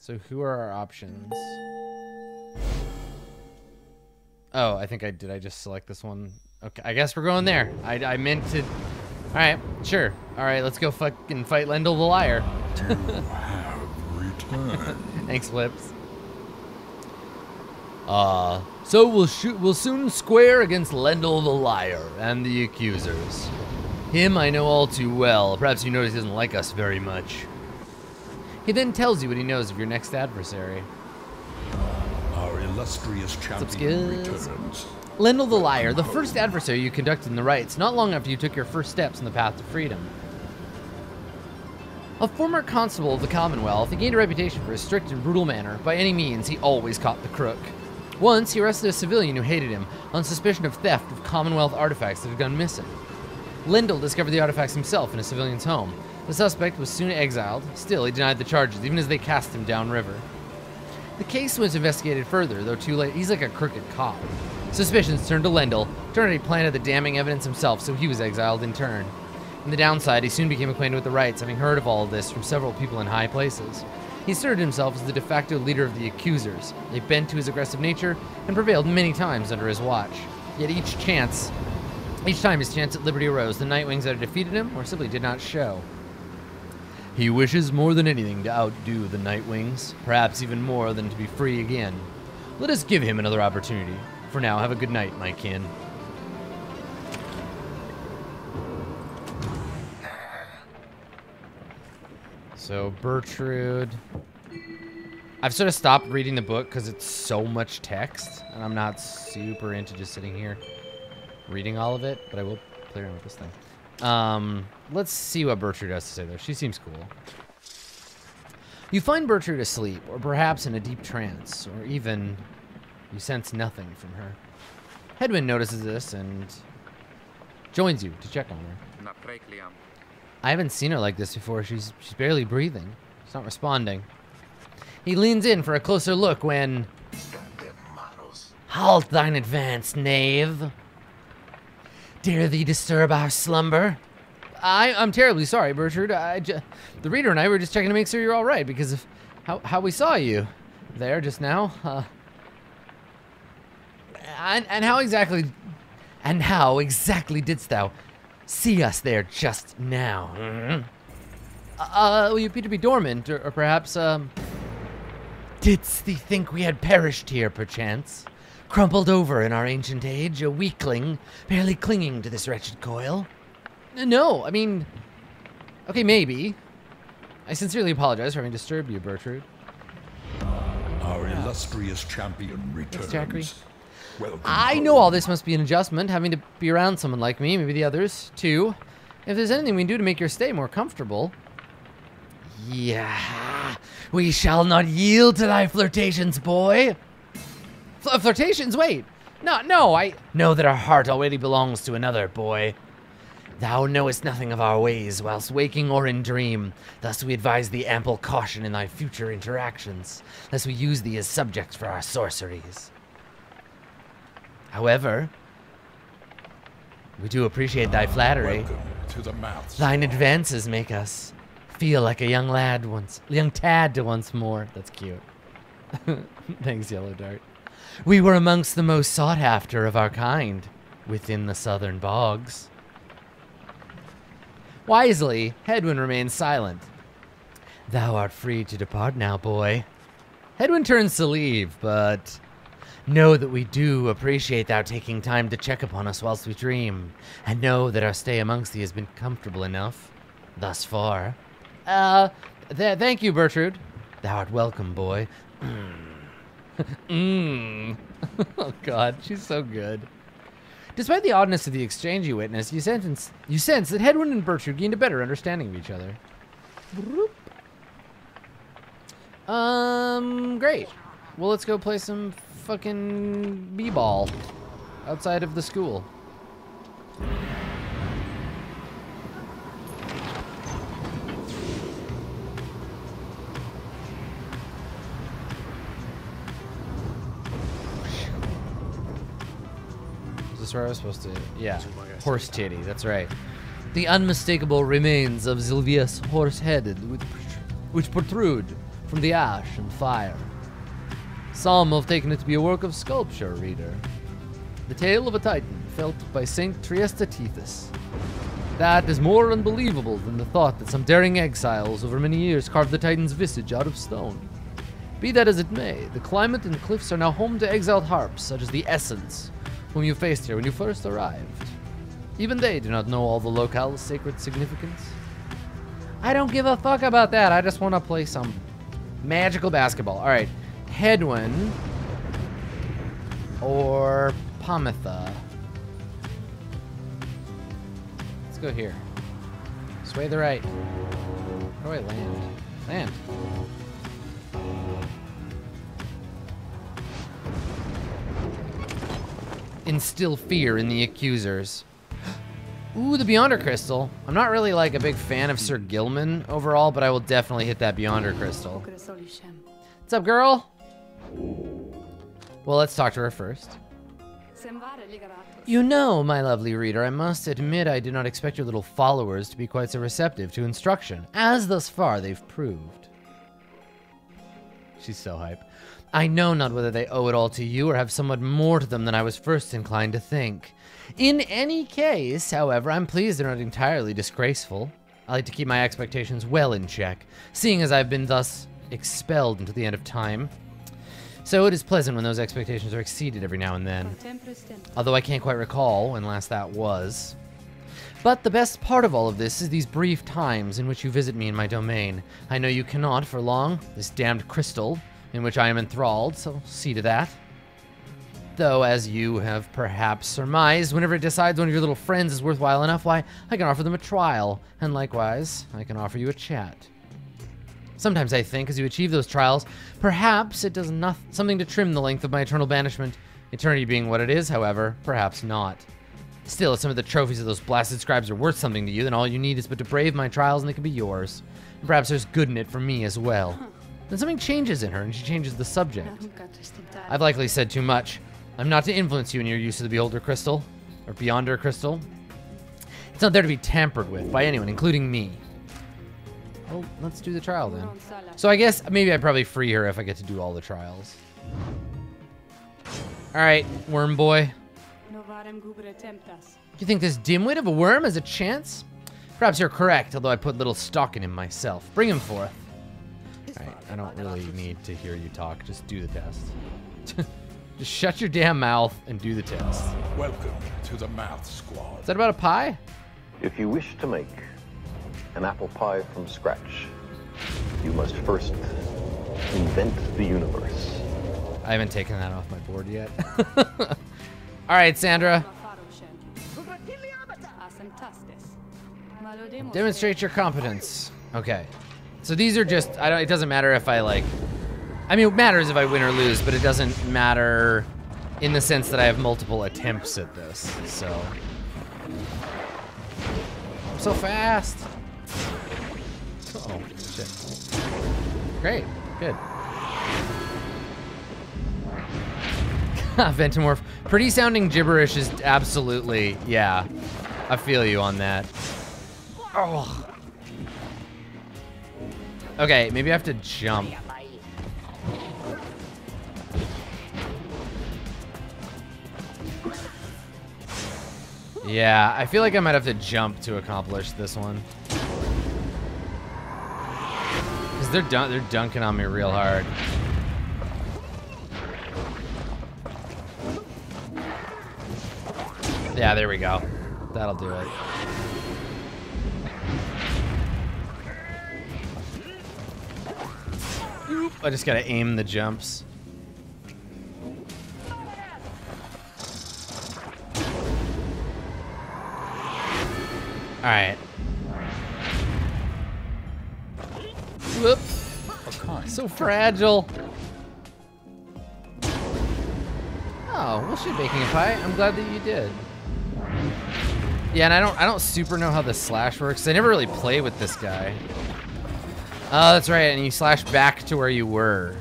So who are our options? Oh, I think I did. I just select this one. Okay, I guess we're going there. I meant to. All right, sure. All right, let's go fucking fight Lendl the Liar. You have returned. Thanks, Flips. So we'll soon square against Lendl the Liar and the accusers. Him I know all too well. Perhaps you notice he doesn't like us very much. He then tells you what he knows of your next adversary. Our illustrious champion returns. Lendl the Liar, the first adversary you conducted in the rites, not long after you took your first steps on the path to freedom. A former constable of the Commonwealth, he gained a reputation for his strict and brutal manner. By any means, he always caught the crook. Once, he arrested a civilian who hated him on suspicion of theft of Commonwealth artifacts that had gone missing. Lendl discovered the artifacts himself in a civilian's home. The suspect was soon exiled. Still, he denied the charges, even as they cast him downriver. The case was investigated further, though too late. He's like a crooked cop. Suspicions turned to Lendl. Turned out he planted the damning evidence himself, so he was exiled in turn. On the downside, he soon became acquainted with the rites, having heard of all of this from several people in high places. He asserted himself as the de facto leader of the accusers. They bent to his aggressive nature and prevailed many times under his watch. Yet each time his chance at liberty arose, the Nightwings either defeated him or simply did not show. He wishes more than anything to outdo the Nightwings, perhaps even more than to be free again. Let us give him another opportunity. For now, have a good night, my kin. So, Bertrude. I've sort of stopped reading the book because it's so much text, and I'm not super into just sitting here reading all of it, but I will play around with this thing. Let's see what Bertrude has to say, though. She seems cool. You find Bertrude asleep, or perhaps in a deep trance, or even you sense nothing from her. Hedwyn notices this and joins you to check on her. I haven't seen her like this before. She's barely breathing. She's not responding. He leans in for a closer look when... Halt thine advance, knave. Dare thee disturb our slumber? I'm terribly sorry, Bertrude. The reader and I were just checking to make sure you're all right because of how we saw you there just now. And how exactly didst thou see us there just now? Well, you appear to be dormant, or perhaps, didst thee think we had perished here, perchance? Crumpled over in our ancient age, a weakling, barely clinging to this wretched coil? No, I mean, okay, maybe. I sincerely apologize for having disturbed you, Bertrude. Our illustrious champion returns. Welcome I know all this must be an adjustment, having to be around someone like me, maybe the others, too. If there's anything we can do to make your stay more comfortable... Yeah, we shall not yield to thy flirtations, boy. Flirtations? Wait. No, I know that our heart already belongs to another, boy. Thou knowest nothing of our ways, whilst waking or in dream. Thus we advise thee ample caution in thy future interactions, lest we use thee as subjects for our sorceries. However, we do appreciate thy flattery. Welcome to the mouths. Thine advances make us feel like a young tad once more. That's cute. Thanks, Yellow Dart. We were amongst the most sought after of our kind within the southern bogs. Wisely, Hedwyn remains silent. Thou art free to depart now, boy. Hedwyn turns to leave, but know that we do appreciate thou taking time to check upon us whilst we dream, and know that our stay amongst thee has been comfortable enough, thus far. Thank you, Bertrude. Thou art welcome, boy. Oh, God, she's so good. Despite the oddness of the exchange you witnessed, you sense that Hedwyn and Bertrude gained a better understanding of each other. Great. Well, let's go play some fucking b-ball outside of the school. Is this where I was supposed to? Yeah. Horse titty, that's right. The unmistakable remains of Sylvia's horse-headed, which protrude from the ash and fire. Some have taken it to be a work of sculpture, reader. The tale of a titan felt by Saint Triestetethes. That is more unbelievable than the thought that some daring exiles over many years carved the titan's visage out of stone. Be that as it may, the climate and cliffs are now home to exiled harps such as the Essence, whom you faced here when you first arrived. Even they do not know all the locale's sacred significance. I don't give a fuck about that. I just want to play some magical basketball. All right, Hedwyn or Pomitha. Let's go here. Sway the right. Where do I land? Land. Instill fear in the accusers. Ooh, the Beyonder Crystal. I'm not really like a big fan of Sir Gilman overall, but I will definitely hit that Beyonder Crystal. What's up, girl? Well, let's talk to her first. You know, my lovely reader, I must admit I did not expect your little followers to be quite so receptive to instruction, as thus far they've proved. She's so hype. I know not whether they owe it all to you or have somewhat more to them than I was first inclined to think. In any case, however, I'm pleased they're not entirely disgraceful. I like to keep my expectations well in check, seeing as I've been thus expelled until the end of time. So it is pleasant when those expectations are exceeded every now and then. Although I can't quite recall when last that was. But the best part of all of this is these brief times in which you visit me in my domain. I know you cannot for long, this damned crystal, in which I am enthralled, so see to that. Though, as you have perhaps surmised, whenever it decides one of your little friends is worthwhile enough, why, I can offer them a trial, and likewise, I can offer you a chat. Sometimes I think, as you achieve those trials, perhaps it does something to trim the length of my eternal banishment. Eternity being what it is, however, perhaps not. Still, if some of the trophies of those blasted scribes are worth something to you, then all you need is but to brave my trials and they can be yours. And perhaps there's good in it for me as well. Then something changes in her, and she changes the subject. I've likely said too much. I'm not to influence you in your use of the Beholder Crystal, or Beyonder Crystal. It's not there to be tampered with by anyone, including me. Well, let's do the trial then. So I guess maybe I'd probably free her if I get to do all the trials. Alright, worm boy. You think this dimwit of a worm has a chance? Perhaps you're correct, although I put little stock in him myself. Bring him forth. Alright, I don't really need to hear you talk. Just do the test. Just shut your damn mouth and do the test. Welcome to the Math Squad. Is that about a pie? If you wish to make an apple pie from scratch, you must first invent the universe. I haven't taken that off my board yet. Alright, Sandra. Demonstrate your competence. Okay. So these are just, it doesn't matter if I like, I mean, it matters if I win or lose, but it doesn't matter in the sense that I have multiple attempts at this, so. I'm so fast. Oh, shit. Great, good. Ventimorph. Pretty sounding gibberish is absolutely, yeah. I feel you on that. Oh. Okay, maybe I have to jump. Yeah, I feel like I might have to jump to accomplish this one. Because they're dunking on me real hard. Yeah, there we go. That'll do it. I just gotta aim the jumps. Alright. Whoop. So fragile. Oh, well shit, baking a pie. I'm glad that you did. Yeah, and I don't super know how the slash works. I never really play with this guy. Oh, that's right, and you slash back to where you were.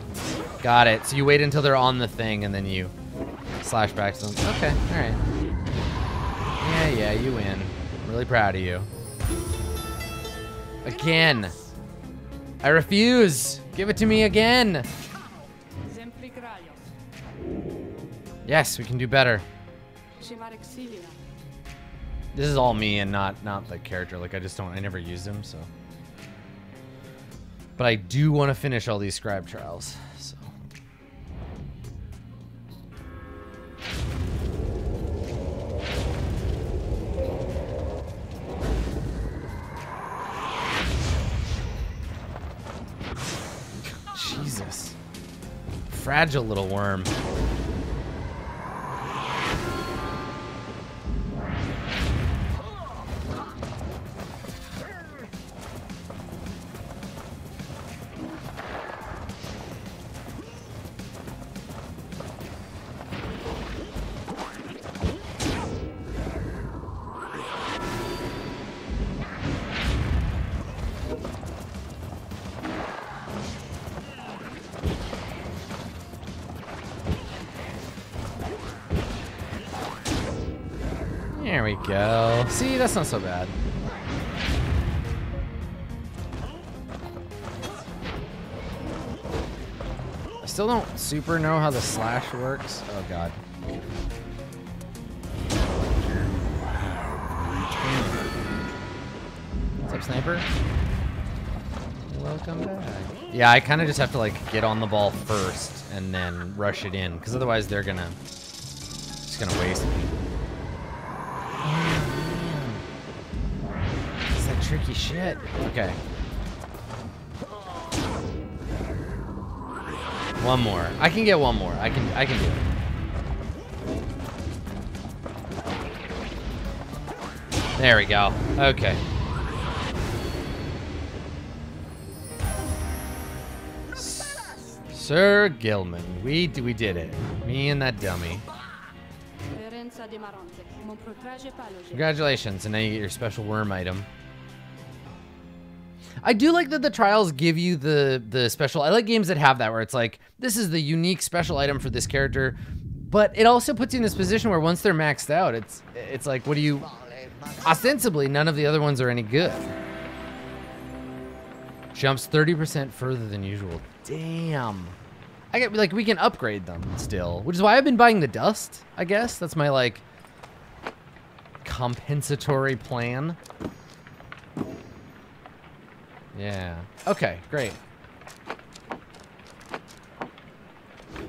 Got it. So you wait until they're on the thing, and then you slash back to them. Okay, alright. Yeah, you win. I'm really proud of you. Again. I refuse. Give it to me again. Yes, we can do better. This is all me and not the character. Like, I never used him, so. But I do want to finish all these scribe trials, so. Jesus. Fragile little worm. There we go. See, that's not so bad. I still don't super know how the slash works. Oh god. What's up, sniper? Welcome back. Yeah, I kind of just have to like get on the ball first and then rush it in, because otherwise they're just gonna waste me. It's that tricky shit. Okay. One more. I can get one more. I can do it. There we go. Okay. Sir Gilman, we did it. Me and that dummy. Congratulations, and now you get your special worm item. I do like that the trials give you the special. I like games that have that, where it's like, this is the unique special item for this character, but it also puts you in this position where once they're maxed out, it's like, what do you... Ostensibly, none of the other ones are any good. Jumps 30% further than usual. Damn. I get, like, we can upgrade them still, which is why I've been buying the dust, I guess. That's my, like, compensatory plan. Yeah. Okay, great.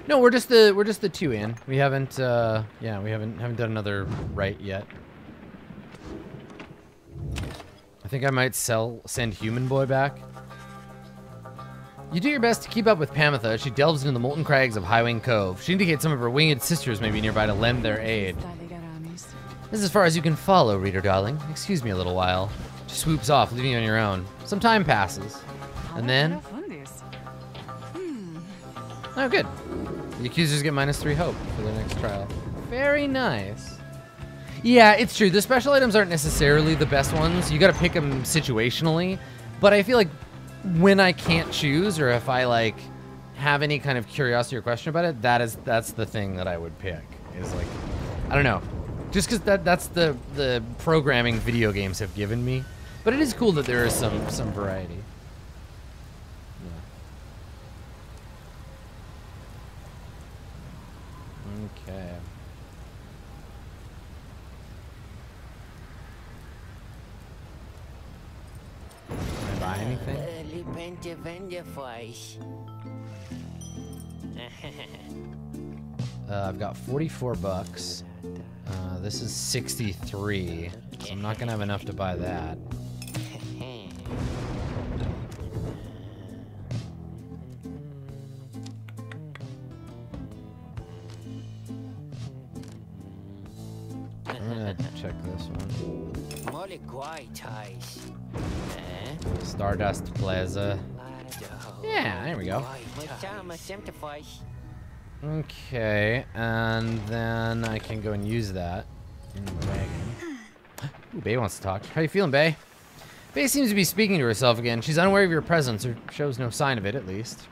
No, we're just the two in. We haven't yeah, we haven't done another right yet. I think I might send Human Boy back. You do your best to keep up with Pamitha as she delves into the molten crags of Highwing Cove. She indicates some of her winged sisters may be nearby to lend their aid. This is as far as you can follow, reader darling. Excuse me a little while. She swoops off, leaving you on your own. Some time passes. And then... Oh, good. The accusers get -3 hope for the next trial. Very nice. Yeah, it's true. The special items aren't necessarily the best ones. You gotta pick them situationally. But I feel like when I can't choose, or if I like have any kind of curiosity or question about it, that's the thing that I would pick. Is like, I don't know. Just because that's the programming video games have given me. But it is cool that there is some variety. Yeah. Okay. Can I buy anything? I've got 44 bucks. This is 63, so I'm not gonna have enough to buy that. I'm gonna check this one. Stardust Plaza. Yeah, there we go. Okay, and then I can go and use that in the wagon. Ooh, Bae wants to talk. How you feeling, Bae? Bae seems to be speaking to herself again. She's unaware of your presence, or shows no sign of it, at least.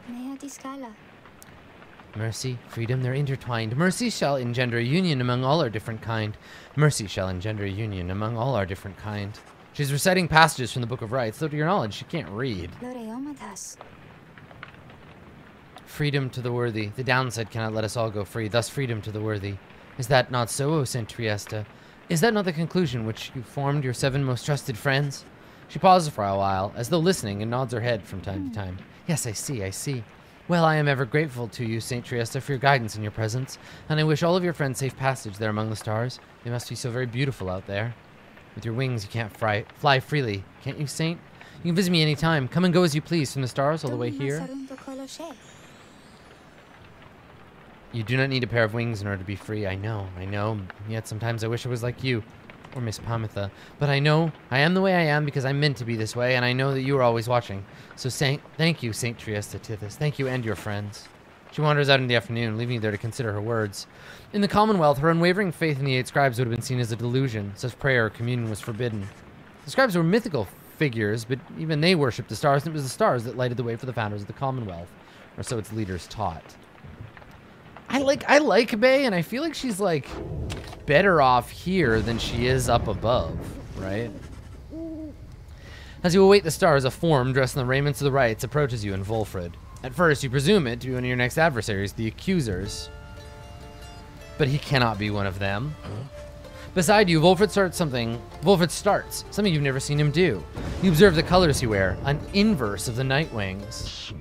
Mercy, freedom, they're intertwined. Mercy shall engender a union among all our different kind. Mercy shall engender a union among all our different kind. She's reciting passages from the Book of Rites, though to your knowledge, she can't read. Freedom to the worthy. The downside cannot let us all go free, thus freedom to the worthy. Is that not so, O Saint Triesta? Is that not the conclusion which you formed your 7 most trusted friends? She pauses for a while, as though listening, and nods her head from time to time. Yes, I see, I see. Well, I am ever grateful to you, Saint Triesta, for your guidance and your presence, and I wish all of your friends safe passage there among the stars. They must be so very beautiful out there. With your wings, you can't fly freely, can't you, Saint? You can visit me any time. Come and go as you please, from the stars all the way here. You do not need a pair of wings in order to be free. I know. Yet sometimes I wish I was like you, or Miss Pamitha. But I know I am the way I am because I'm meant to be this way, and I know that you are always watching. So thank you, Saint Triesta Tithys. Thank you and your friends. She wanders out in the afternoon, leaving you there to consider her words. In the Commonwealth, her unwavering faith in the 8 scribes would have been seen as a delusion. Such prayer or communion was forbidden. The scribes were mythical figures, but even they worshipped the stars, and it was the stars that lighted the way for the founders of the Commonwealth, or so its leaders taught. I like Bay, and I feel like she's like better off here than she is up above, right? As you await the stars, a form dressed in the raiments of the rites approaches you in Volfred. At first, you presume it to be one of your next adversaries, the accusers. But he cannot be one of them. Beside you, Volfred starts something you've never seen him do. You observe the colors he wears, an inverse of the Night Wings.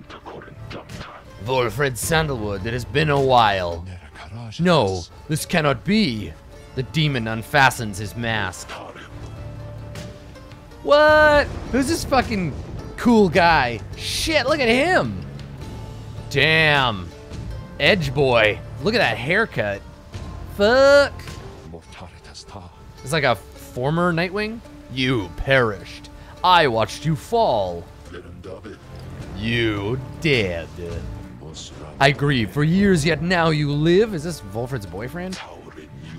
Volfred Sandalwood, it has been a while. No, this cannot be. The demon unfastens his mask. What? Who's this fucking cool guy? Shit, look at him. Damn. Edge boy. Look at that haircut. Fuck. It's like a former Nightwing. You perished. I watched you fall. You dead. I grieve for years, yet now you live. Is this Volfred's boyfriend?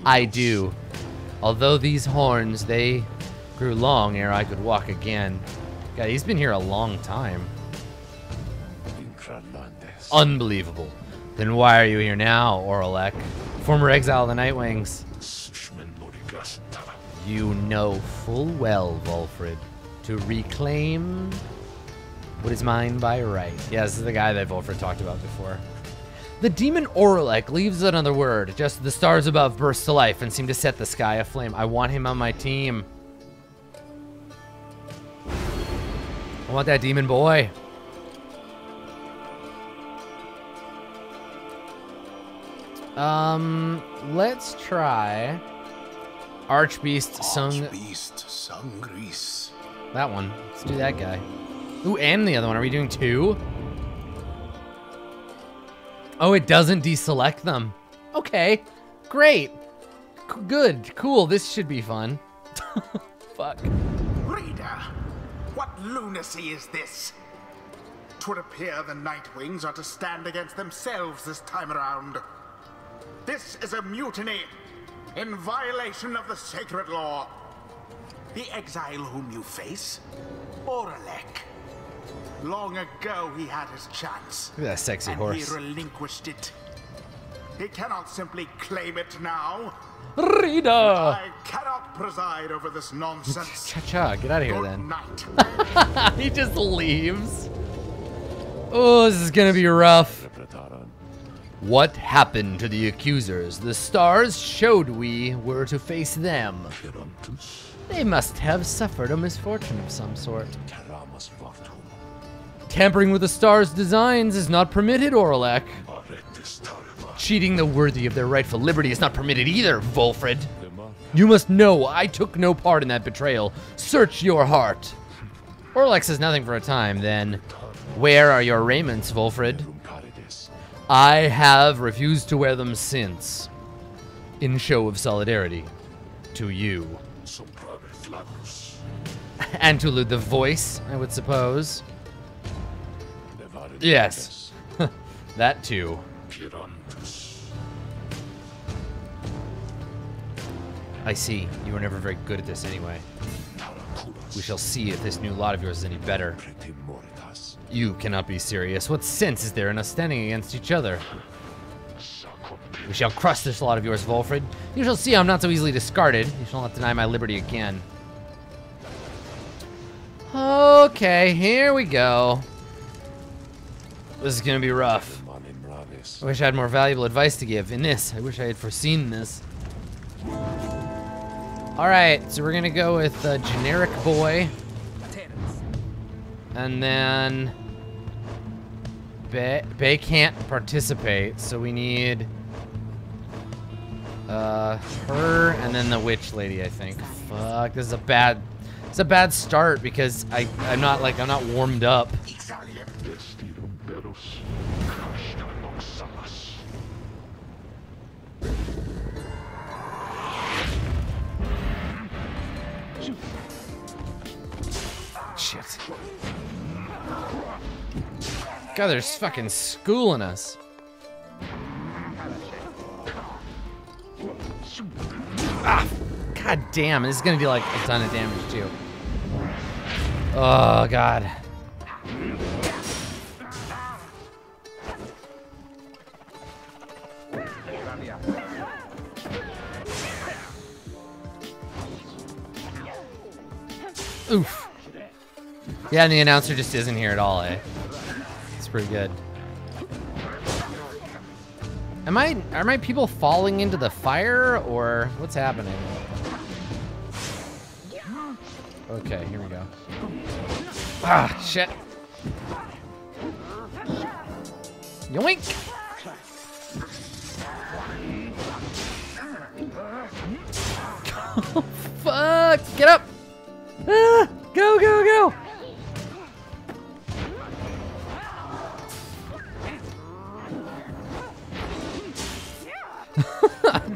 I do. Although these horns, they grew long ere I could walk again. God, he's been here a long time. Unbelievable. Then why are you here now, Oralek? Former exile of the Nightwings. You know full well, Volfred, to reclaim what is mine by right. Yeah, this is the guy that Volfred talked about before. The demon Oralek leaves another word. Just the stars above burst to life and seem to set the sky aflame. I want him on my team. I want that demon boy. Let's try Archbeast Sungris. That one. Let's do that guy. Ooh, and the other one. Are we doing 2? Oh, it doesn't deselect them. Okay, great. Good, cool. This should be fun. Fuck. Reader, what lunacy is this? 'Twould appear the Nightwings are to stand against themselves this time around. This is a mutiny in violation of the sacred law. The exile whom you face, Oralek. Long ago he had his chance. Look at that sexy horse. He relinquished it. He cannot simply claim it now. Rita! I cannot preside over this nonsense. Cha-cha, get out of here Good then. night. He just leaves. Oh, this is gonna be rough. What happened to the accusers? The stars showed we were to face them. They must have suffered a misfortune of some sort. Tampering with the stars' designs is not permitted, Oralek. Cheating the worthy of their rightful liberty is not permitted either, Volfred. You must know I took no part in that betrayal. Search your heart. Oralek says nothing for a time, then. Where are your raiments, Volfred? I have refused to wear them since. In show of solidarity. To you. And to the voice, I would suppose. Yes. That too. I see. You were never very good at this anyway. We shall see if this new lot of yours is any better. You cannot be serious. What sense is there in us standing against each other? We shall crush this lot of yours, Volfred. You shall see I'm not so easily discarded. You shall not deny my liberty again. Okay, here we go. This is gonna be rough. I wish I had more valuable advice to give in this. I wish I had foreseen this. Alright, so we're gonna go with the generic boy. And then Bay can't participate, so we need her and then the witch lady, I think. Fuck, this is a bad start because I'm not warmed up. Shit. God, they're just fucking schooling us. Ah, god damn, this is gonna do like a ton of damage too. Oh god. Oof. Yeah, and the announcer just isn't here at all, eh? It's pretty good. Are my people falling into the fire, or what's happening? Okay, here we go. Ah, shit. Yoink! Oh, fuck! Get up! Ah, go, go, go!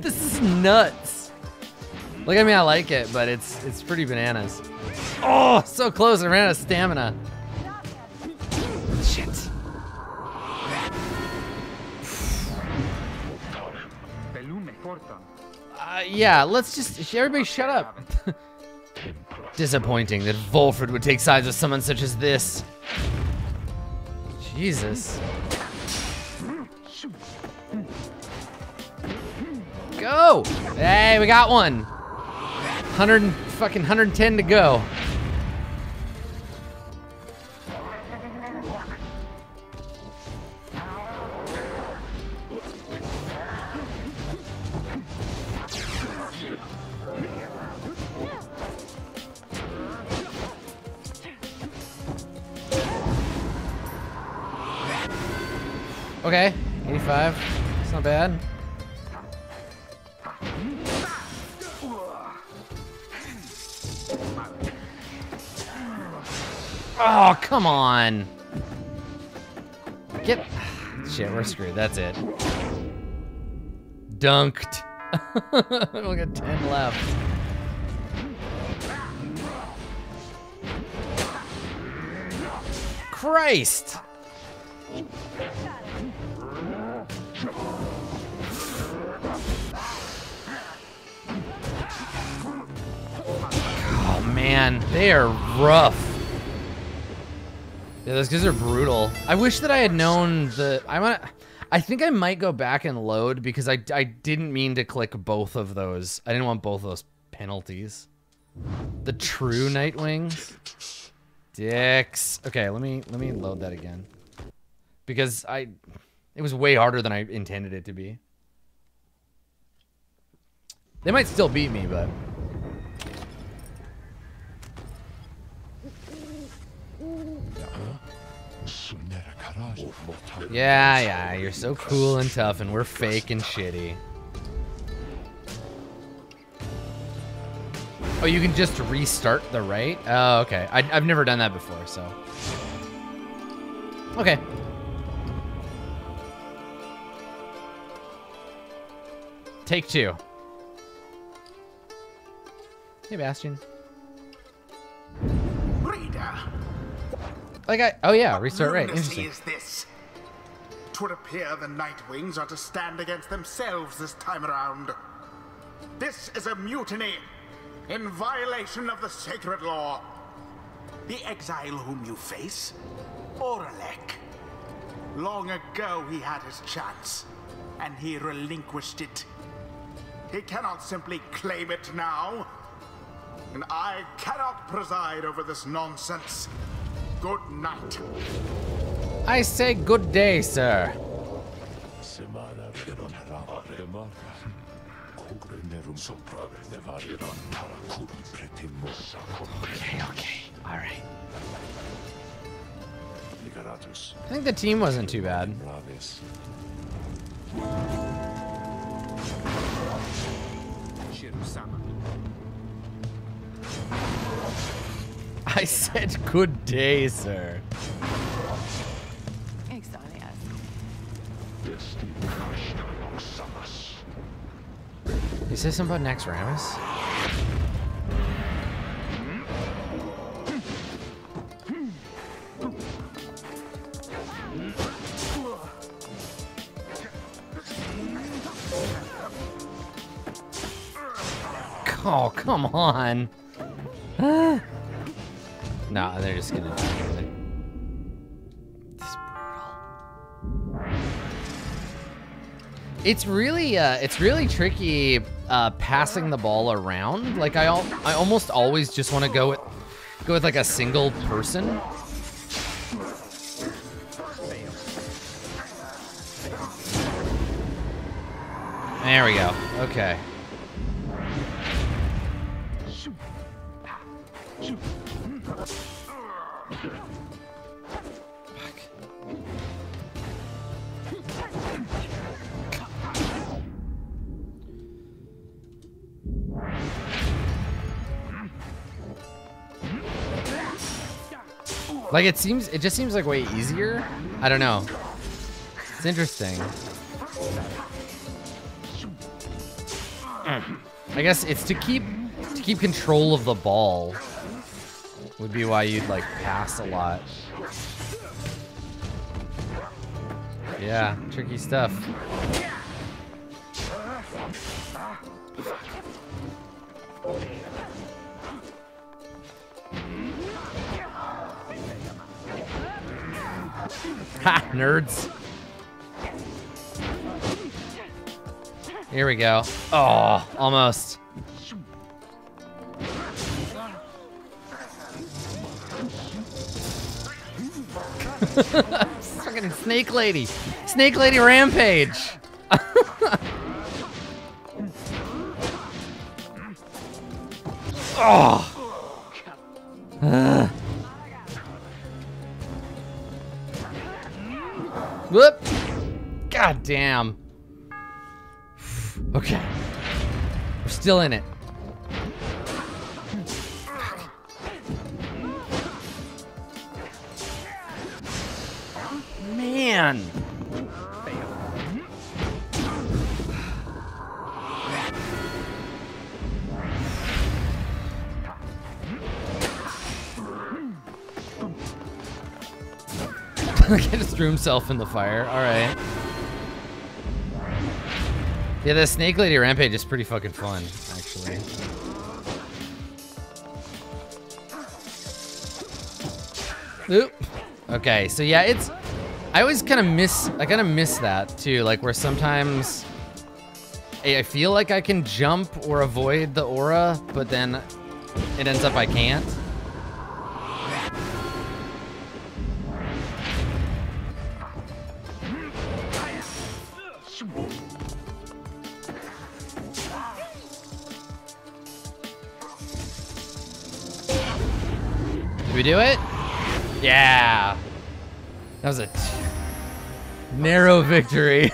This is nuts. Like, I mean, I like it, but it's pretty bananas. Oh, so close! I ran out of stamina. Shit. Yeah, let's just everybody shut up. Disappointing that Volfred would take sides with someone such as this. Jesus. Go! Hey, we got one. 110 to go. Okay, 85. It's not bad. Oh, come on. Get... Shit, we're screwed. That's it. Dunked. We got 10 left. Christ! Oh man, they are rough. Yeah, those guys are brutal. I wish that I had known the... I think I might go back and load because I didn't mean to click both of those. I didn't want both of those penalties. The true Nightwings. Dicks. Okay, let me load that again. Because it was way harder than I intended it to be. They might still beat me, but... Yeah, you're so cool and tough, and we're fake and shitty. Oh, you can just restart the right? Oh, okay. I've never done that before, so... Okay. Take two. Hey, Bastion. Like oh yeah, restart right. Interesting. Is this? 'Twould appear the Nightwings are to stand against themselves this time around. This is a mutiny in violation of the sacred law. The exile whom you face, Oralek. Long ago he had his chance, and he relinquished it. He cannot simply claim it now. And I cannot preside over this nonsense. Good night. I say good day, sir. Okay, okay. All right. I think the team wasn't too bad. I said good day, sir. Exiles. You say something about Nex Ramus? Oh, come on. No, they're just gonna do it. It's brutal. It's really tricky passing the ball around. Like I almost always just want to go with like a single person. There we go. Okay. Like it just seems like way easier. I don't know. It's interesting. I guess it's to keep control of the ball would be why you'd like pass a lot. Yeah, tricky stuff. Ha, nerds. Here we go. Oh, almost. Fucking snake lady. Snake lady rampage. Oh. Whoop. God damn. Okay. We're still in it. Man. He just threw himself in the fire. All right. Yeah, the snake lady rampage is pretty fucking fun, actually. Oop. Okay, so yeah, I always kind of miss that too, like where sometimes I feel like I can jump or avoid the aura, but then it ends up I can't. Did we do it? Yeah. That was a narrow victory.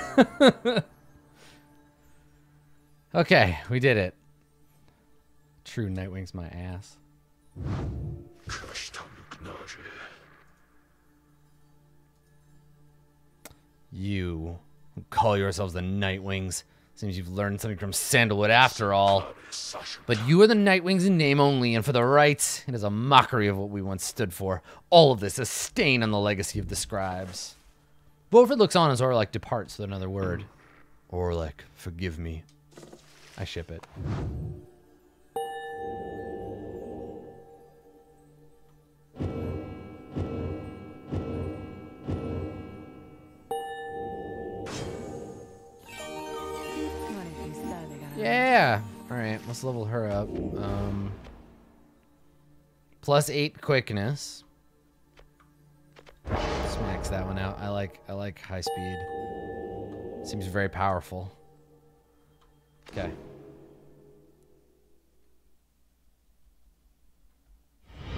Okay, we did it. True Nightwing's my ass. You who call yourselves the Nightwings. Seems you've learned something from Sandalwood after all. But you are the Nightwings in name only, and for the rights, it is a mockery of what we once stood for. All of this a stain on the legacy of the scribes. Beaufort looks on as Orlick departs with another word. Orlick, forgive me. I ship it. Yeah. All right, let's level her up. +8 quickness. Smack max that one out. I like high speed. Seems very powerful. Okay.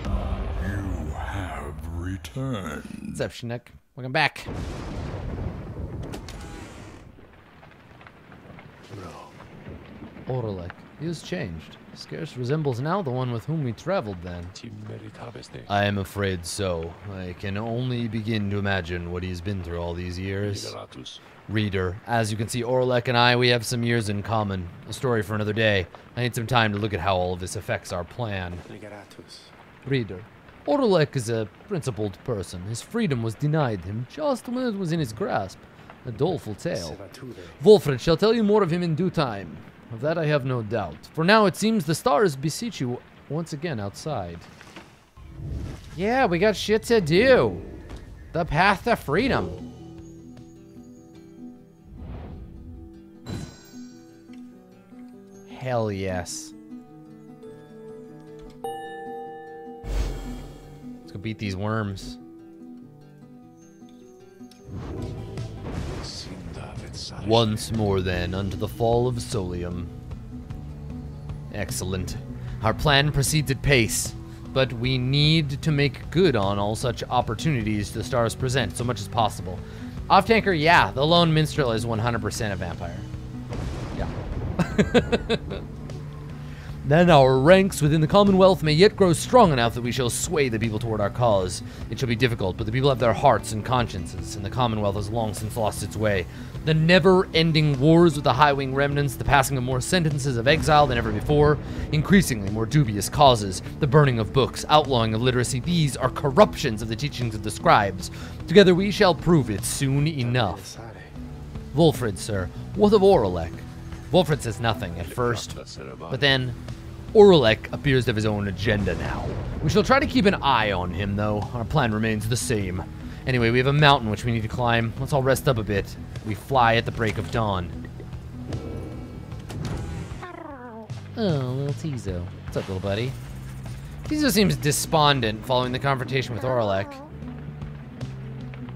You have returned. What's up, Chinook? Welcome back. Orlek, he has changed. Scarce resembles now the one with whom we traveled then. I am afraid so. I can only begin to imagine what he's been through all these years. Reader, as you can see, Orlek and I, we have some years in common. A story for another day. I need some time to look at how all of this affects our plan. Reader, Orlek is a principled person. His freedom was denied him just when it was in his grasp. A doleful tale. Wolfred shall tell you more of him in due time. Of that I have no doubt. For now, it seems the stars beseech you once again outside. Yeah, we got shit to do. The path to freedom. Hell yes. Let's go beat these worms. Once more then, unto the fall of Solium. Excellent. Our plan proceeds at pace, but we need to make good on all such opportunities the stars present so much as possible. Off-tanker, yeah, the lone minstrel is 100% a vampire. Yeah. Then our ranks within the Commonwealth may yet grow strong enough that we shall sway the people toward our cause. It shall be difficult, but the people have their hearts and consciences, and the Commonwealth has long since lost its way. The never-ending wars with the High-Wing remnants, the passing of more sentences of exile than ever before, increasingly more dubious causes, the burning of books, outlawing of literacy, these are corruptions of the teachings of the scribes. Together we shall prove it soon enough. Wolfred, sir, what of Orlek? Wolfred says nothing at first, but then Orlek appears to have his own agenda now. We shall try to keep an eye on him, though. Our plan remains the same. Anyway, we have a mountain which we need to climb. Let's all rest up a bit. We fly at the break of dawn. Oh, little Tizo. What's up, little buddy? Tizo seems despondent following the confrontation with Orlek.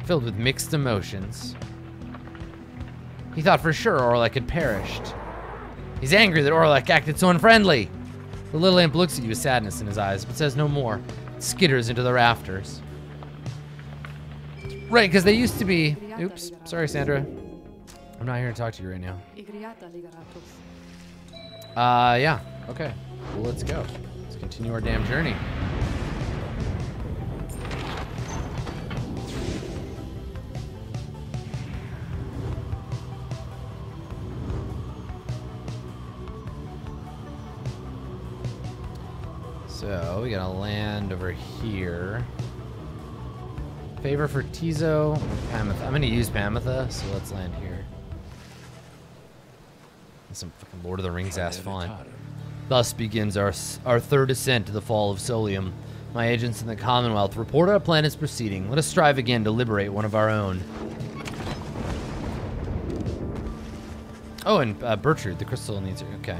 Filled with mixed emotions. He thought for sure Orlek had perished. He's angry that Orlek acted so unfriendly. The little imp looks at you with sadness in his eyes, but says no more. Skitters into the rafters. Right, because they used to be... Oops, sorry, Sandra. I'm not here to talk to you right now. Yeah, okay. Well, let's go. Let's continue our damn journey. So, we gotta land over here. Favor for Tizo or Pamitha. I'm gonna use Pamitha, so let's land here. That's some fucking Lord of the Rings ass fun. Thus begins our third ascent to the fall of Solium. My agents in the Commonwealth report our plan is proceeding. Let us strive again to liberate one of our own. Oh, and Bertrude, the crystal needs her. Okay.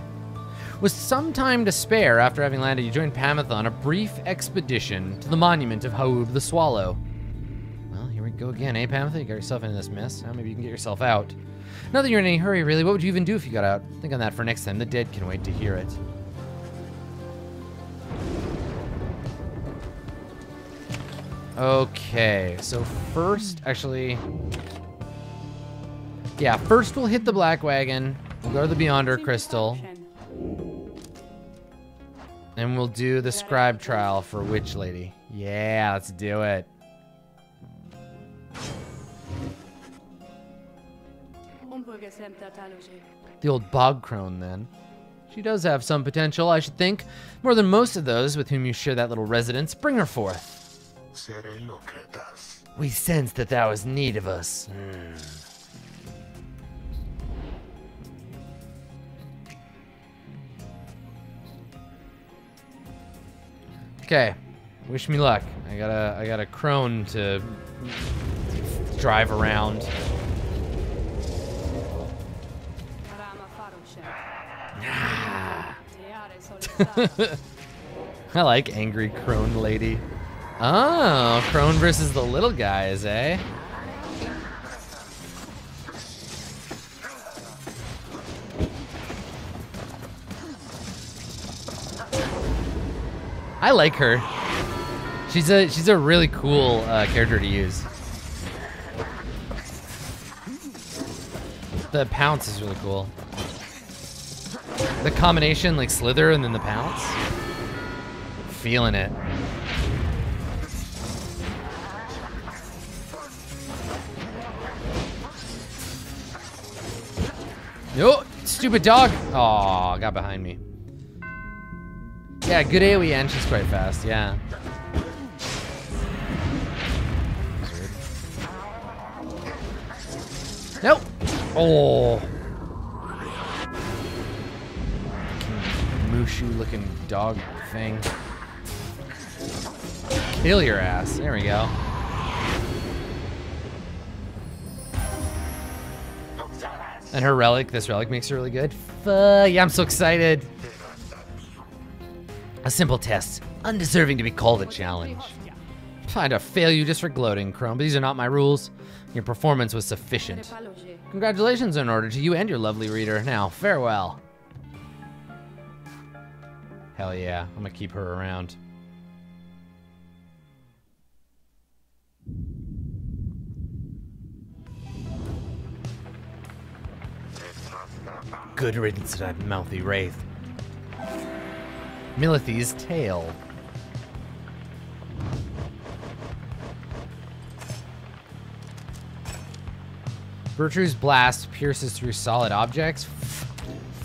With some time to spare after having landed, you joined Pamitha on a brief expedition to the monument of Haub the Swallow. Well, here we go again, eh, Pamitha? You got yourself into this mess. Now maybe you can get yourself out. Not that you're in any hurry, really. What would you even do if you got out? Think on that for next time. The dead can wait to hear it. Okay, so first, actually... Yeah, first we'll hit the Black Wagon. We'll go to the Beyonder Crystal. And we'll do the scribe trial for Witch Lady. Yeah, let's do it. The old bog crone, then. She does have some potential, I should think. More than most of those with whom you share that little residence. Bring her forth. We sense that thou hast need of us. Okay, wish me luck. I got a crone to drive around. I like angry crone lady. Oh, crone versus the little guys, eh? I like her. She's a really cool character to use. The pounce is really cool. The combination, like slither and then the pounce. Feeling it. Yo, stupid dog. Aw, got behind me. Yeah, good AoE and she's quite fast, yeah. Nope. Oh. Mushu looking dog thing. Kill your ass. There we go. And her relic, this relic makes her really good. Yeah, I'm so excited. A simple test, undeserving to be called a challenge. Fine to fail you just for gloating, Chrome, but these are not my rules. Your performance was sufficient. Congratulations are in order to you and your lovely reader. Now, farewell. Hell yeah, I'm gonna keep her around. Good riddance to that mouthy wraith. Milithy's tail. Bertrude's blast pierces through solid objects.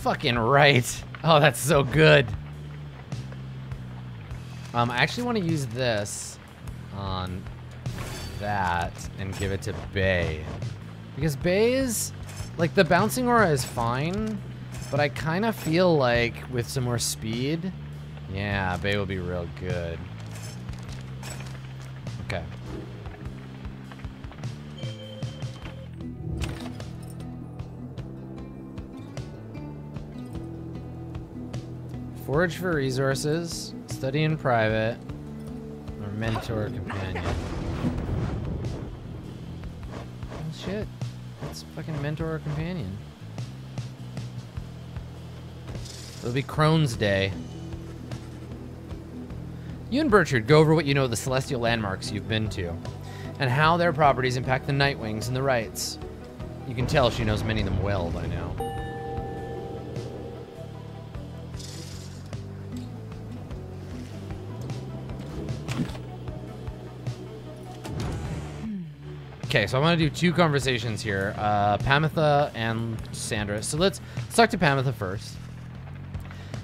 Fucking right. Oh, that's so good. I actually want to use this on that and give it to Bay. Because Bay is, like, the bouncing aura is fine, but I kind of feel like with some more speed, yeah, Bay will be real good. Okay. Forage for resources, study in private, or mentor companion. Oh shit, that's fucking mentor or companion. It'll be Crone's Day. You and Bertrude go over what you know of the celestial landmarks you've been to, and how their properties impact the Nightwings and the Rights. You can tell she knows many of them well by now. Okay, so I want to do two conversations here, Pamitha and Sandra. So let's talk to Pamitha first.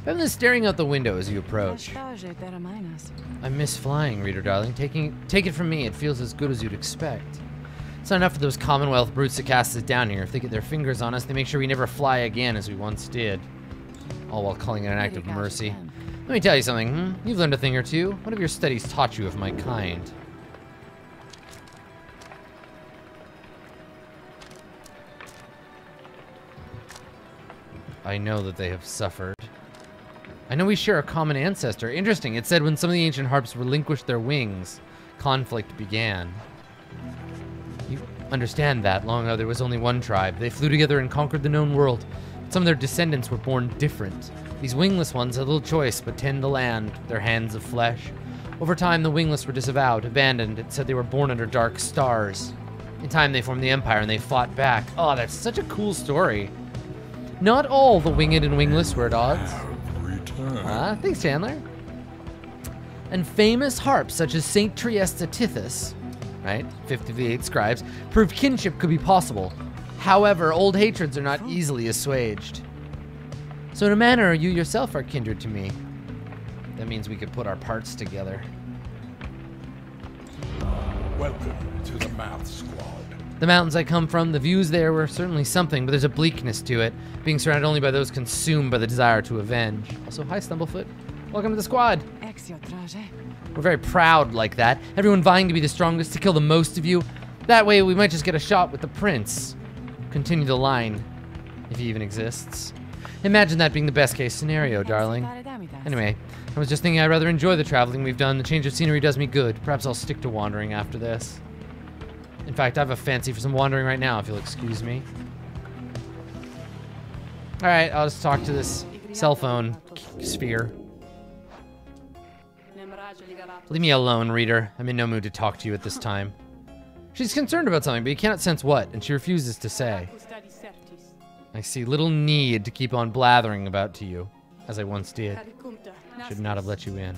Pamitha's staring out the window as you approach. I miss flying, reader darling. Take it from me, it feels as good as you'd expect. It's not enough for those Commonwealth brutes to cast us down here. If they get their fingers on us, they make sure we never fly again as we once did. All while calling it an act of mercy. Let me tell you something, You've learned a thing or two. What have your studies taught you of my kind? I know that they have suffered. I know we share a common ancestor. Interesting, it said when some of the ancient harps relinquished their wings, conflict began. You understand that. Long ago there was only one tribe. They flew together and conquered the known world. Some of their descendants were born different. These wingless ones had little choice but tend the land with their hands of flesh. Over time, the wingless were disavowed, abandoned. It said they were born under dark stars. In time, they formed the Empire and they fought back. Oh, that's such a cool story. Not all the winged and wingless were at odds. Thanks, Chandler. And famous harps such as Saint Triesta Tithys, right, 50 of the 8 scribes, proved kinship could be possible. However, old hatreds are not easily assuaged. So in a manner, you yourself are kindred to me. That means we could put our parts together. Welcome to the Math Squad. The mountains I come from, the views there were certainly something, but there's a bleakness to it, being surrounded only by those consumed by the desire to avenge. Also, hi, Stumblefoot. Welcome to the squad. We're very proud like that. Everyone vying to be the strongest, to kill the most of you. That way, we might just get a shot with the prince. Continue the line, if he even exists. Imagine that being the best case scenario, darling. Anyway, I was just thinking I'd rather enjoy the traveling we've done. The change of scenery does me good. Perhaps I'll stick to wandering after this. In fact, I have a fancy for some wandering right now, if you'll excuse me. Alright, I'll just talk to this cell phone sphere. Leave me alone, reader. I'm in no mood to talk to you at this time. She's concerned about something, but you cannot sense what, and she refuses to say. I see little need to keep on blathering about to you, as I once did. Should not have let you in.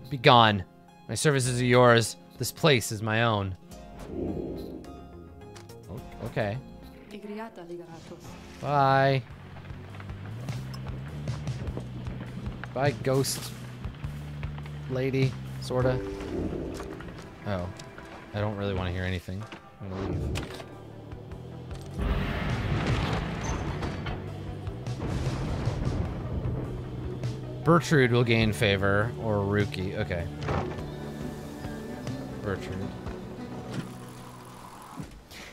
Be gone. My services are yours. This place is my own. Okay. Bye. Bye, ghost lady, sorta. Oh. I don't really want to hear anything. I'm gonna leave. Bertrude will gain favor, or Ruki. Okay. Bertrude.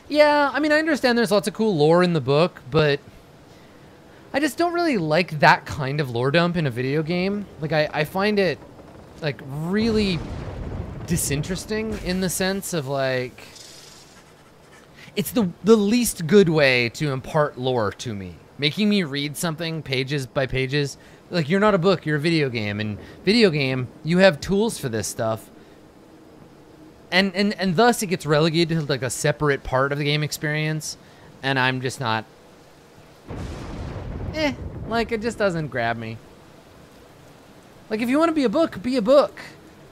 Yeah, I mean, I understand there's lots of cool lore in the book, but I just don't really like that kind of lore dump in a video game. Like, I find it, like, really disinteresting in the sense of, like, it's the least good way to impart lore to me. Making me read something pages by pages. Like, you're not a book, you're a video game. And video game, you have tools for this stuff. And thus it gets relegated to like a separate part of the game experience. And I'm just not... like, it just doesn't grab me. Like, if you want to be a book, be a book.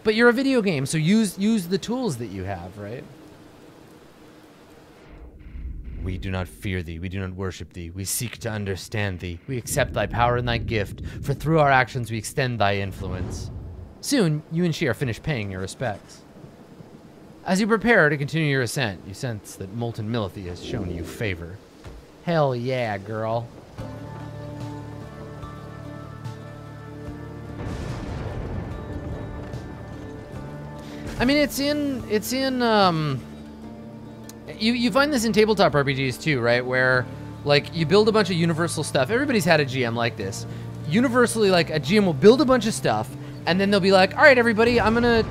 But you're a video game, so use the tools that you have, right? We do not fear thee, we do not worship thee, we seek to understand thee. We accept thy power and thy gift, for through our actions we extend thy influence. Soon, you and she are finished paying your respects. As you prepare to continue your ascent, you sense that Molten Milithy has shown you favor. Hell yeah, girl. I mean, you find this in tabletop RPGs too, right? Where, like, you build a bunch of universal stuff. Everybody's had a GM like this. Universally, like, a GM will build a bunch of stuff, and then they'll be like, all right, everybody, I'm gonna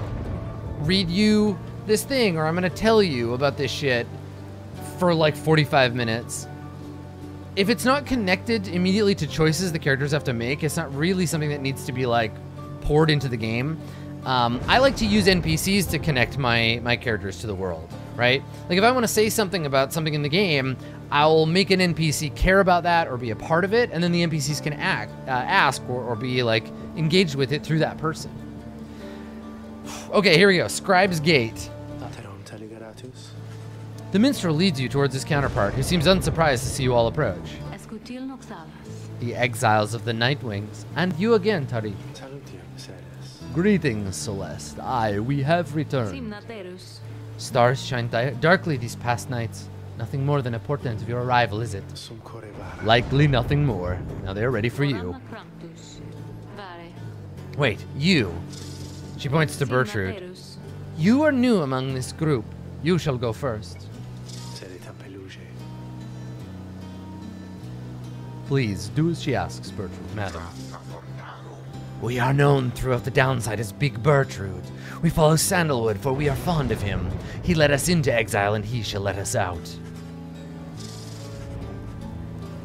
read you this thing, or I'm gonna tell you about this shit for, like, 45 minutes. If it's not connected immediately to choices the characters have to make, it's not really something that needs to be, like, poured into the game. I like to use NPCs to connect my characters to the world, right? Like, if I want to say something about something in the game, I'll make an NPC care about that or be a part of it, and then the NPCs can ask or be, like, engaged with it through that person. Okay, here we go. Scribe's Gate. The minstrel leads you towards his counterpart, who seems unsurprised to see you all approach. The exiles of the Nightwings, and you again, Tari. Greetings, Celeste. Aye, we have returned. Stars shine darkly these past nights. Nothing more than a portent of your arrival, is it? Likely nothing more. Now they are ready for you. Wait, you. She points to Bertrude. You are new among this group. You shall go first. Please, do as she asks, Bertrude, madam. We are known throughout the downside as Big Bertrude. We follow Sandalwood, for we are fond of him. He led us into exile, and he shall let us out.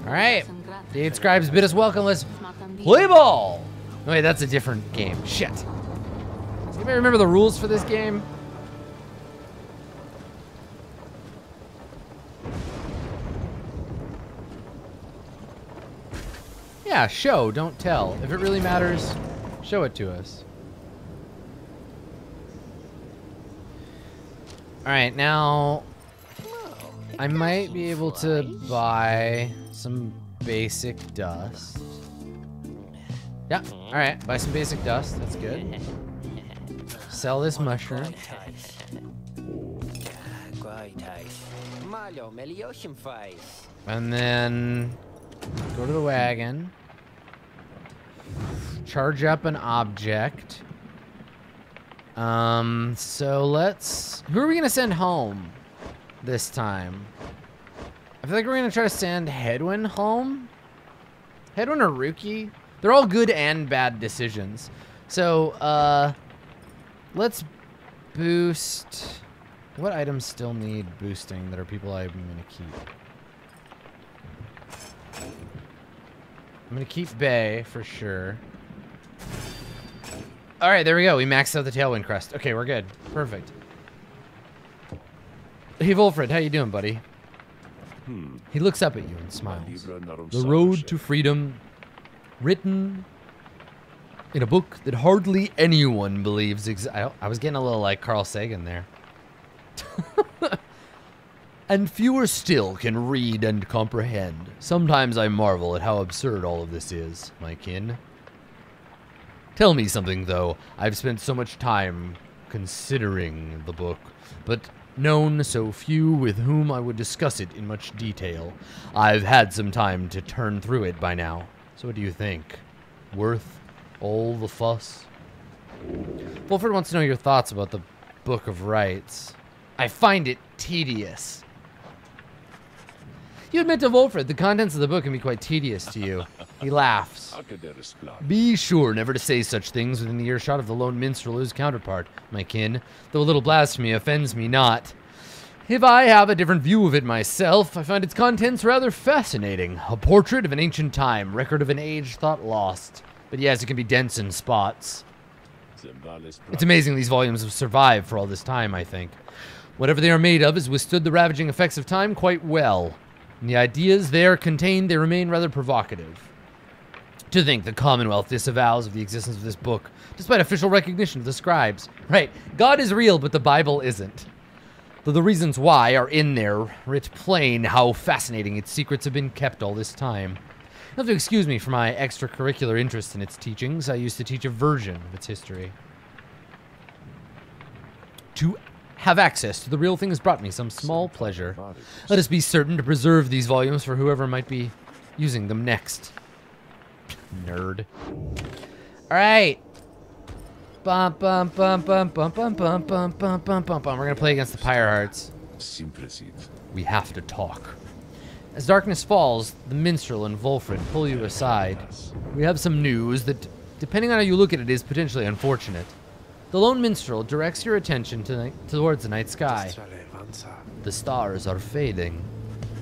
Alright. The 8 scribes bid us welcome. Let's play ball! Oh, wait, that's a different game. Shit. Does anybody remember the rules for this game? Yeah, show, don't tell. If it really matters, show it to us. Alright, now I might be able to buy some basic dust. Yeah, alright, buy some basic dust, that's good. Sell this mushroom. And then go to the wagon. Charge up an object. So let's... Who are we gonna send home this time? I feel like we're gonna try to send Hedwyn home. Hedwyn or Ruki? They're all good and bad decisions. So, let's boost... What items still need boosting that are people I'm gonna keep? I'm gonna keep Bay for sure. All right, there we go. We maxed out the Tailwind Crest. Okay, we're good. Perfect. Hey, Volfred, how you doing, buddy? He looks up at you and smiles. The road to freedom, written in a book that hardly anyone believes exists. I was getting a little like Carl Sagan there. And fewer still can read and comprehend. Sometimes I marvel at how absurd all of this is, my kin. Tell me something, though. I've spent so much time considering the book, but known so few with whom I would discuss it in much detail. I've had some time to turn through it by now. So what do you think? Worth all the fuss? Wolford wants to know your thoughts about the Book of Rites. I find it tedious. You admit to Wolfred, the contents of the book can be quite tedious to you. He laughs. Be sure never to say such things within the earshot of the lone minstrel whose counterpart, my kin, though a little blasphemy offends me not. If I have a different view of it myself, I find its contents rather fascinating. A portrait of an ancient time, record of an age thought lost. But yes, it can be dense in spots. It's amazing these volumes have survived for all this time, I think. Whatever they are made of has withstood the ravaging effects of time quite well. And the ideas there contained, they remain rather provocative. To think the Commonwealth disavows of the existence of this book, despite official recognition of the scribes. Right, God is real, but the Bible isn't. Though the reasons why are in there, writ plain how fascinating its secrets have been kept all this time. You'll have to excuse me for my extracurricular interest in its teachings. I used to teach a version of its history. To have access to the real thing has brought me some small pleasure. Let us be certain to preserve these volumes for whoever might be using them next. Nerd. Alright. Bum bum bum bum bum bum bum bum bum bum bum bum. We're gonna play against the Pyre Hearts. We have to talk. As darkness falls, the minstrel and Volfred pull you aside. We have some news that, depending on how you look at it, is potentially unfortunate. The lone minstrel directs your attention towards the night sky. The stars are fading.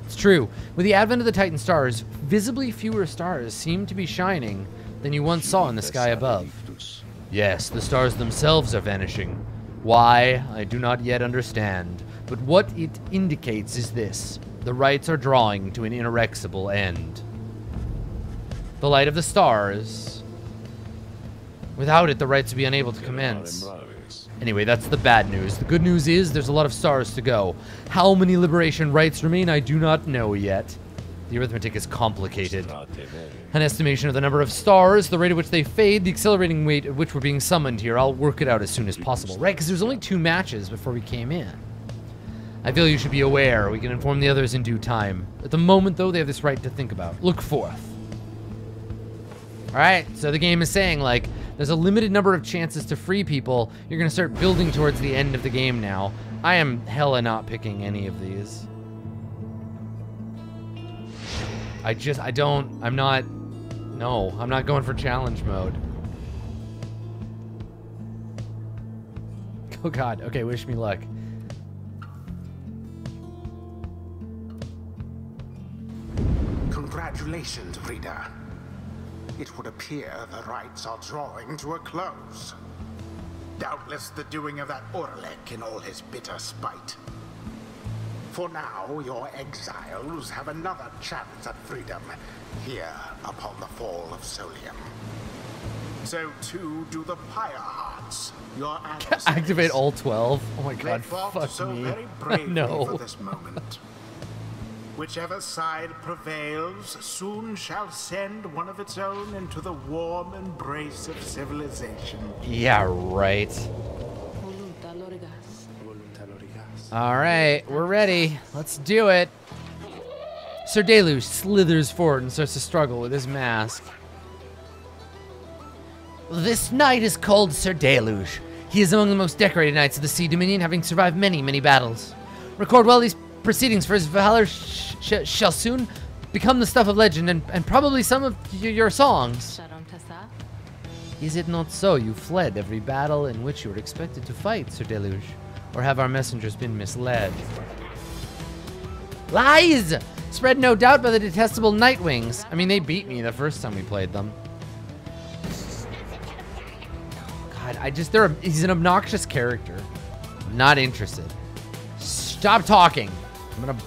It's true. With the advent of the Titan stars, visibly fewer stars seem to be shining than you once saw in the sky above. Yes, the stars themselves are vanishing. Why, I do not yet understand. But what it indicates is this. The rites are drawing to an inexorable end. The light of the stars. Without it, the rites would be unable to commence. Anyway, that's the bad news. The good news is there's a lot of stars to go. How many liberation rites remain, I do not know yet. The arithmetic is complicated. An estimation of the number of stars, the rate at which they fade, the accelerating rate at which we're being summoned here. I'll work it out as soon as possible. Right, because there's only 2 matches before we came in. I feel you should be aware. We can inform the others in due time. At the moment, though, they have this right to think about. Look forth. Alright, so the game is saying, like, there's a limited number of chances to free people. You're going to start building towards the end of the game now. I am hella not picking any of these. I'm not going for challenge mode. Oh god, okay, wish me luck. Congratulations, reader. It would appear the rites are drawing to a close. Doubtless the doing of that Orlek in all his bitter spite. For now, your exiles have another chance at freedom here upon the fall of Solium. So too do the Pyre Hearts, your adversaries. Activate all 12? Oh my god, They fought fuck so me. very bravely No. for this moment. Whichever side prevails soon shall send one of its own into the warm embrace of civilization. Yeah, right. Alright, we're ready. Let's do it. Sir Deluge slithers forward and starts to struggle with his mask. This knight is called Sir Deluge. He is among the most decorated knights of the Sea Dominion, having survived many, many battles. Record well these proceedings, for his valor shall soon become the stuff of legend and probably some of your songs. Is it not so? You fled every battle in which you were expected to fight, Sir Deluge. Or have our messengers been misled? Lies! Spread no doubt by the detestable Nightwings. I mean, they beat me the first time we played them. God God, he's an obnoxious character. I'm not interested. Stop talking. I'm gonna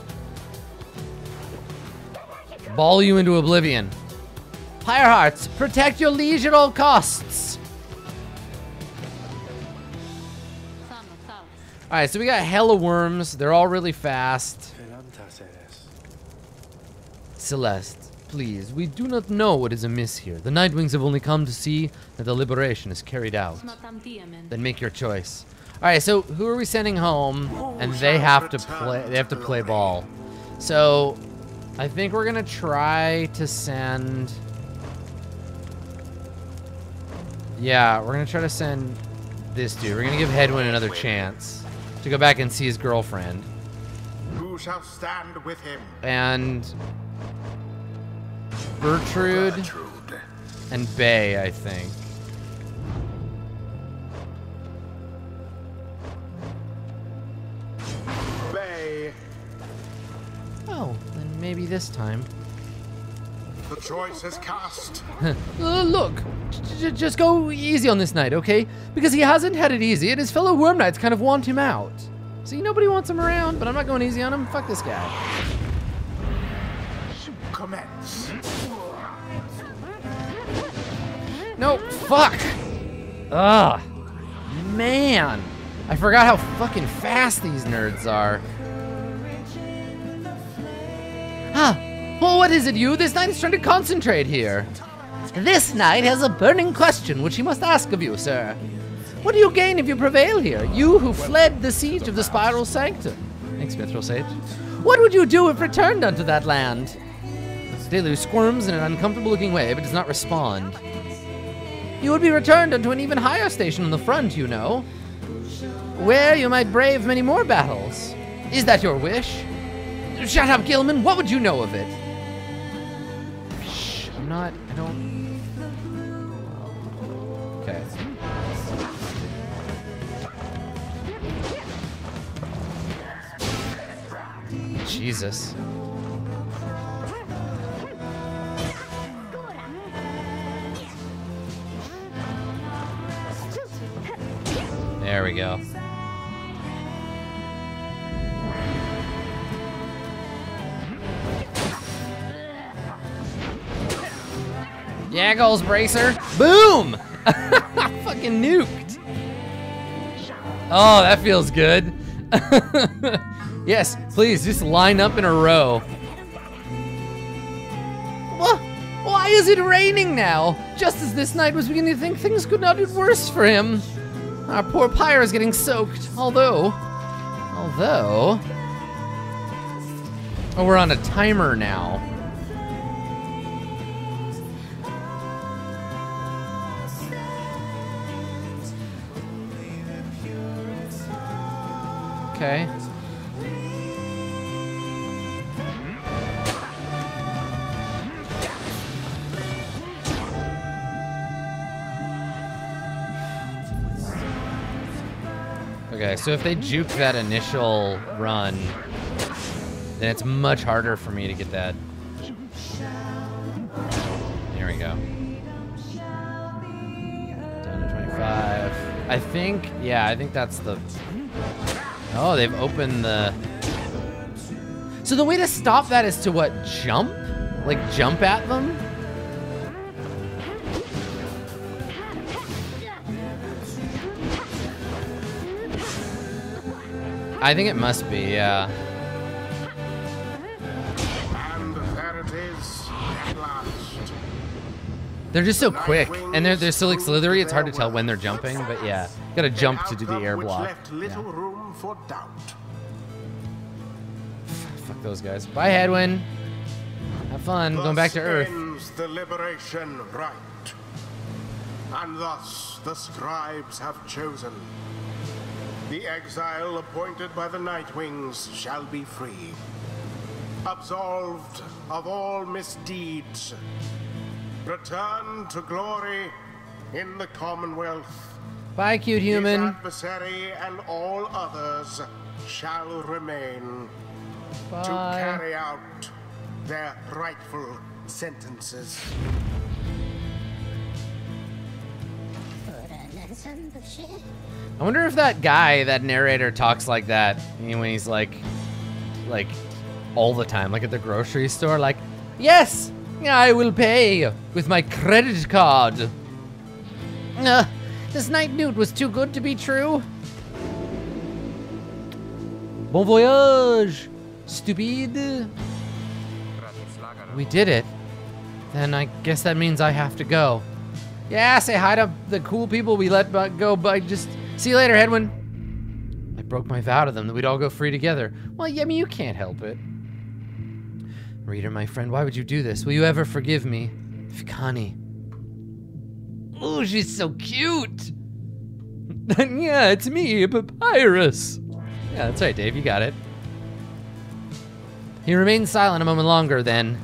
ball you into oblivion. Pyre hearts, protect your liege at all costs. All right, so we got hella worms. They're all really fast. Celeste, please, we do not know what is amiss here. The Nightwings have only come to see that the liberation is carried out. Then make your choice. All right, so who are we sending home? And they have to play. They have to play ball. So, I think we're gonna try to send. Yeah, we're gonna try to send this dude. We're gonna give Hedwyn another chance to go back and see his girlfriend. Who shall stand with him? And Gertrude and Bay, I think. Bay. Oh, then maybe this time. The choice is cast. Look, just go easy on this knight, okay? Because he hasn't had it easy, and his fellow worm knights kind of want him out. See, nobody wants him around, but I'm not going easy on him. Fuck this guy. Commence. No, fuck! Ugh. Man. I forgot how fucking fast these nerds are. Huh. Well, what is it, you? This knight is trying to concentrate here. This knight has a burning question which he must ask of you, sir. What do you gain if you prevail here? You who fled the siege of the Spiral Sanctum. Thanks, Mithril Sage. What would you do if returned unto that land? Delu squirms in an uncomfortable-looking way, but does not respond. You would be returned unto an even higher station on the front, you know, where you might brave many more battles. Is that your wish? Shut up, Gilman. What would you know of it? Shh, I don't... Okay. Jesus. There we go. Yeah, goals bracer. Boom! Fucking nuked. Oh, that feels good. Yes, please, just line up in a row. What? Why is it raining now? Just as this knight was beginning to think things could not get worse for him. Our poor Pyre is getting soaked, although... Oh, we're on a timer now. Okay. Okay, so if they juke that initial run, then it's much harder for me to get that. There we go. Down to 25. I think, yeah, I think that's the... Oh, they've opened the... So the way to stop that is to what, jump? Like jump at them? I think it must be, yeah. And there it is, at last. They're just so quick, and they're so like slithery. It's hard to tell when they're jumping, but yeah, gotta jump to do the air block. Left little room for doubt. Fuck those guys. Bye, Hedwyn. Have fun going back to Earth. Ends the liberation rite, and thus the scribes have chosen. The exile appointed by the Nightwings shall be free, absolved of all misdeeds, return to glory in the Commonwealth. Bye, cute human. His adversary and all others shall remain Bye. to carry out their rightful sentences. I wonder if that guy, that narrator, talks like that when he's like all the time, like at the grocery store, like, yes, I will pay with my credit card. This night newt was too good to be true. Bon voyage, stupid. We did it. Then I guess that means I have to go. Yeah, say hi to the cool people we let go, but just see you later, Hedwyn. I broke my vow to them that we'd all go free together. Well, yeah, I mean, you can't help it. Reader, my friend, why would you do this? Will you ever forgive me? Fikani. Oh, she's so cute. Yeah, it's me, Papyrus. Yeah, that's right, Dave, you got it. He remained silent a moment longer, then...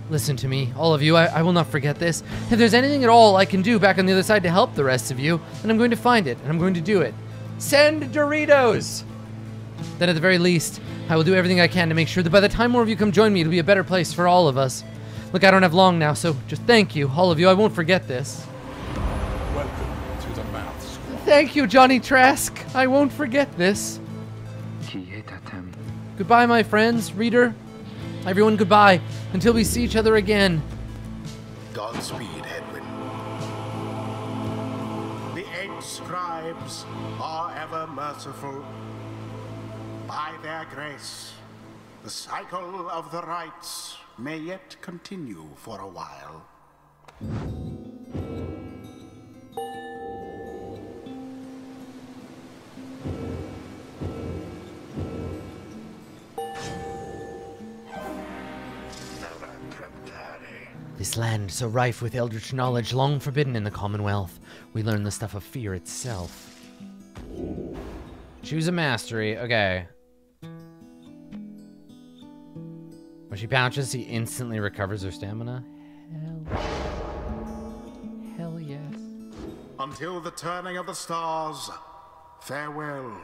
Listen to me, all of you, I will not forget this. If there's anything at all I can do back on the other side to help the rest of you, then I'm going to find it, and I'm going to do it. Send Doritos! Then at the very least, I will do everything I can to make sure that by the time more of you come join me, it'll be a better place for all of us. Look, I don't have long now, so just thank you, all of you, I won't forget this. Welcome to the Mouth Squad. Thank you, Johnny Trask, I won't forget this. Goodbye, my friends, reader. Everyone, goodbye, until we see each other again. Godspeed, Hedwyn. The 8 scribes are ever merciful. By their grace, the cycle of the rites may yet continue for a while. This land, so rife with eldritch knowledge, long forbidden in the Commonwealth. We learn the stuff of fear itself. Choose a mastery, okay. When she pounces, he instantly recovers her stamina. Hell yes. Until the turning of the stars, farewell.